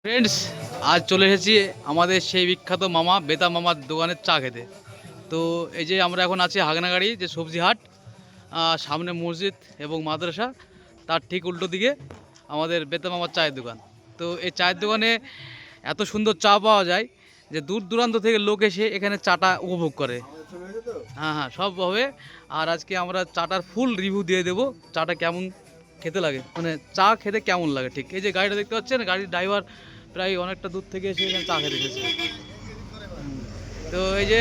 Friends, আজ চলে এসেছি আমাদের সেই বিখ্যাত মামা বেতা মামার দোকানের চা খেতে। তো এই যে আমরা এখন আছি হাগনাগাড়ি যে সবজি হাট, সামনে মসজিদ এবং মাদ্রাসা, তার ঠিক উল্টো দিকে আমাদের বেতা মামার চায়ের দোকান। তো এই চায়ের দোকানে এত সুন্দর চা পাওয়া যায় যে দূর দূরান্ত থেকে লোক এসে এখানে চাটা উপভোগ করে। হ্যাঁ হ্যাঁ, সব হবে। আর আজকে আমরা চাটার ফুল রিভিউ দিয়ে দেবো, চাটা কেমন খেতে লাগে, মানে চা খেতে কেমন লাগে। ঠিক এই যে গাড়িটা দেখতে পাচ্ছেন, গাড়ির ড্রাইভার প্রায় অনেকটা দূর থেকে এসে এখানে চা খেতে এসেছে। তো এই যে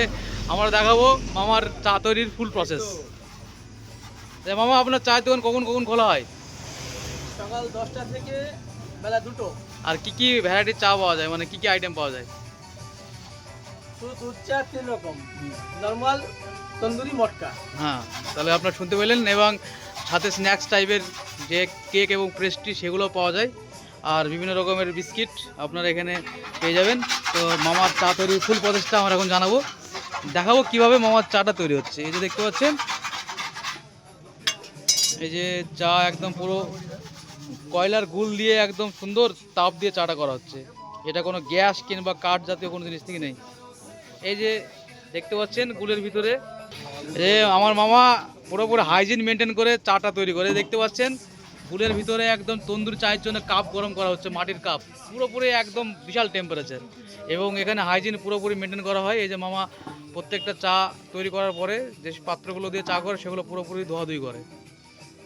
আমরা দেখাবো মামার চা তৈরির ফুল প্রসেস। মামা, আপনার চায়ের দোকান কখন কখন খোলা হয়? সকাল 10টা থেকে বেলা 2টো। আর কি কি ভ্যারাইটির চা পাওয়া যায়, মানে কি কি আইটেম পাওয়া যায়? শুধু দুধ চা 3 রকম, নর্মাল, তন্দুরি, মটকা। হ্যাঁ, তাহলে আপনারা শুনতে পেলেন। এবং সাথে স্ন্যাক্স টাইপের যে কেক এবং পেস্ট্রি সেগুলো পাওয়া যায়, আর বিভিন্ন রকমের বিস্কিট আপনারা এখানে পেয়ে যাবেন। তো মামার চা তৈরির ফুল প্রসেসটা আমরা এখন জানাবো, দেখাবো কিভাবে মামার চাটা তৈরি হচ্ছে। এই যে দেখতে পাচ্ছেন, এই যে চা একদম পুরো কয়লার গুল দিয়ে একদম সুন্দর তাপ দিয়ে চাটা করা হচ্ছে। এটা কোনো গ্যাস কিংবা কাঠ জাতীয় কোনো জিনিস থেকে নেই। এই যে দেখতে পাচ্ছেন গুলের ভিতরে আমার মামা পুরোপুরি হাইজিন মেনটেন করে চাটা তৈরি করে। দেখতে পাচ্ছেন গুলের ভিতরে একদম তন্দুরি চায়ের জন্য কাপ গরম করা হচ্ছে, মাটির কাপ, পুরোপুরি একদম বিশাল টেম্পারেচার, এবং এখানে হাইজিন পুরোপুরি মেনটেন করা হয়। এই যে মামা প্রত্যেকটা চা তৈরি করার পরে যে পাত্রগুলো দিয়ে চা করে সেগুলো পুরোপুরি ধোয়াধুয়ি করে।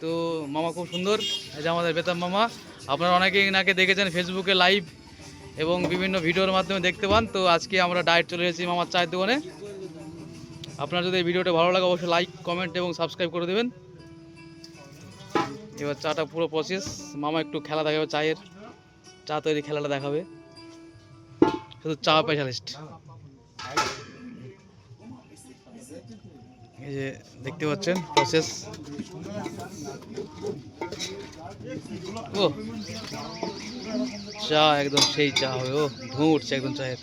তো মামা খুব সুন্দর। এই যে আমাদের বেতাম মামা, আপনারা অনেকেই নাকি দেখেছেন ফেসবুকে লাইভ এবং বিভিন্ন ভিডিওর মাধ্যমে দেখতে পান। তো আজকে আমরা ডাইরেক্ট চলে এসেছি মামার চায়ের দোকানে। আপনার যদি এই ভিডিওটা ভালো লাগে অবশ্যই লাইক, কমেন্ট এবং সাবস্ক্রাইব করে দেবেন। এবার চাটা পুরো প্রসেস মামা একটু খেলা দেখাবে, চায়ের চা তৈরি খেলাটা দেখাবে, শুধু চা স্পেশালিস্ট। এই যে দেখতে পাচ্ছেন প্রসেস। ও চা একদম সেই চা হবে, ও ধোঁ উঠছে একদম চায়ের।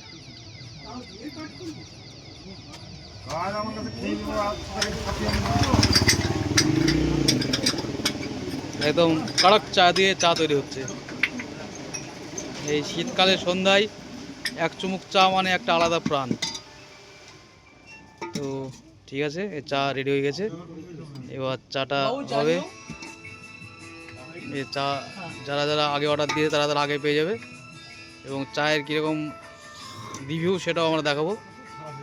একদম কড়ক চা দিয়ে চা তৈরি হচ্ছে। এই শীতকালের সন্ধ্যায় এক চুমুক চা মানে একটা আলাদা প্রাণ। তো ঠিক আছে, এই চা রেডি হয়ে গেছে, এবার চাটা হবে। এই চা যারা যারা আগে অর্ডার দিয়ে তারা তারা আগে পেয়ে যাবে, এবং চায়ের কীরকম রিভিউ সেটাও আমরা দেখাবো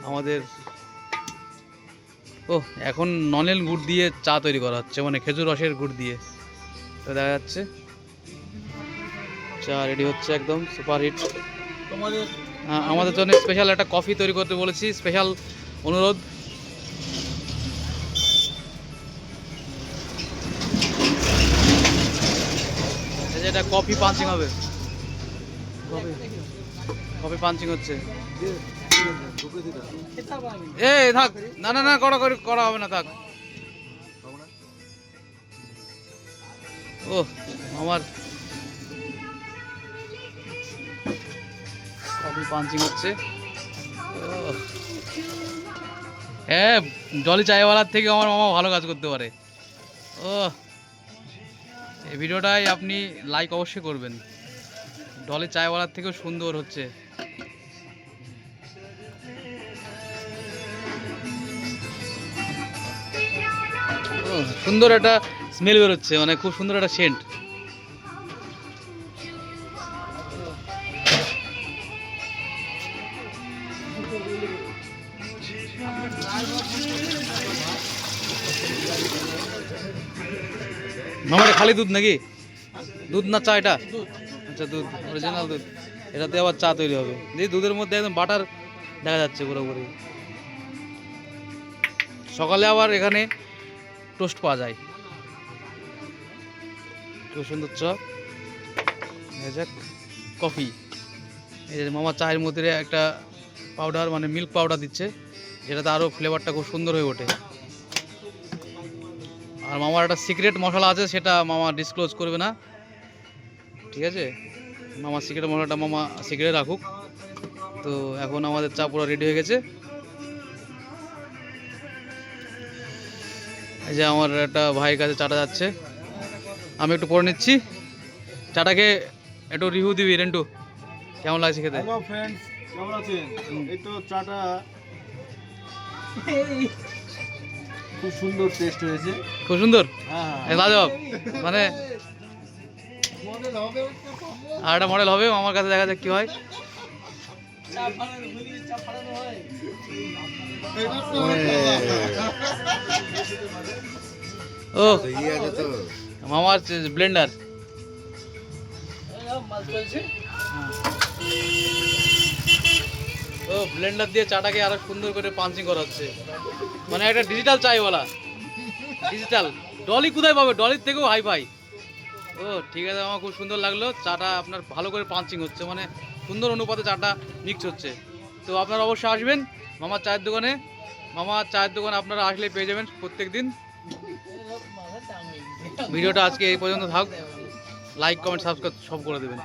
আমাদের। ও এখন নলেন গুড় দিয়ে চা তৈরি করা হচ্ছে, মানে খেজুর রসের গুড় দিয়ে। তো দেখা যাচ্ছে চা রেডি হচ্ছে, একদম সুপার হিট। আমাদের জন্য স্পেশাল একটা কফি তৈরি করতে বলেছি, স্পেশাল অনুরোধ। এটা কফি পাঞ্চিং হবে, কফি পাঞ্চিং হচ্ছে। এ থাক, না না না, করা হবে না, থাক। ও আমার কফি পাঞ্চিং হচ্ছে। হ্যাঁ, জলি চায়ওয়ালার থেকে আমার মামা ভালো কাজ করতে পারে। ও এই ভিডিওটাই আপনি লাইক অবশ্যই করবেন, ডলি চায়ওয়ালার থেকেও সুন্দর হচ্ছে। ও সুন্দর একটা স্মেল বেরোচ্ছে, মানে খুব সুন্দর একটা সেন্ট। মামার খালি দুধ নাকি? দুধ না চা এটা? আচ্ছা দুধ, অরিজিনাল দুধ। এটাতে আবার চা তৈরি হবে। এই দুধের মধ্যে একদম বাটার দেখা যাচ্ছে পুরোপুরি। সকালে আবার এখানে টোস্ট পাওয়া যায়, খুব সুন্দর চা। যাক কফি, এই যে মামা চায়ের মধ্যে একটা পাউডার, মানে মিল্ক পাউডার দিচ্ছে, যেটাতে আরও ফ্লেভারটা খুব সুন্দর হয়ে ওঠে। আর মামার একটা সিক্রেট মশলা আছে, সেটা মামা ডিসক্লোজ করবে না, ঠিক আছে? মামার সিক্রেট মশলাটা মামা সিক্রেট রাখুক। তো এখন আমাদের চা পুরো রেডি হয়ে গেছে। এই যে আমার একটা ভাইয়ের কাছে চাটা যাচ্ছে, আমি একটু পরে নিচ্ছি। চাটাকে একটু রিভিউ দিবি রেন্টু। কেমন লাগছে খেতে? হ্যালো ফ্রেন্ডস, কেমন আছেন? এই তো চাটা খুব সুন্দর টেস্ট হয়েছে। খুব সুন্দর, হ্যাঁ, লাজবাব। মানে মডেল হবে আর একটা মডেল হবে আমার কাছে, দেখা যাক কি হয়। চা ফাড়ানো ভুলি, চা ফাড়ানো হয়। ও মামার ব্লেন্ডার। মাছ চলছে। ও ব্লেন্ডার দিয়ে চাটাকে আরো সুন্দর করে পাঞ্চিং করা হচ্ছে, মানে একটা ডিজিটাল চাই বলা, ডিজিটাল। ডলি কোথায় পাবে? ডলির থেকেও হাই ফাই। ও ঠিক আছে, আমার খুব সুন্দর লাগলো। চাটা আপনার ভালো করে পাঞ্চিং হচ্ছে, মানে সুন্দর অনুপাতে চাটা মিক্স হচ্ছে। তো আপনারা অবশ্যই আসবেন মামার চায়ের দোকানে। মামার চায়ের দোকানে আপনারা আসলে পেয়ে যাবেন প্রত্যেক দিন। ভিডিওটা আজকে এই পর্যন্ত থাক। লাইক, কমেন্ট, সাবস্ক্রাইব সব করে দেবেন।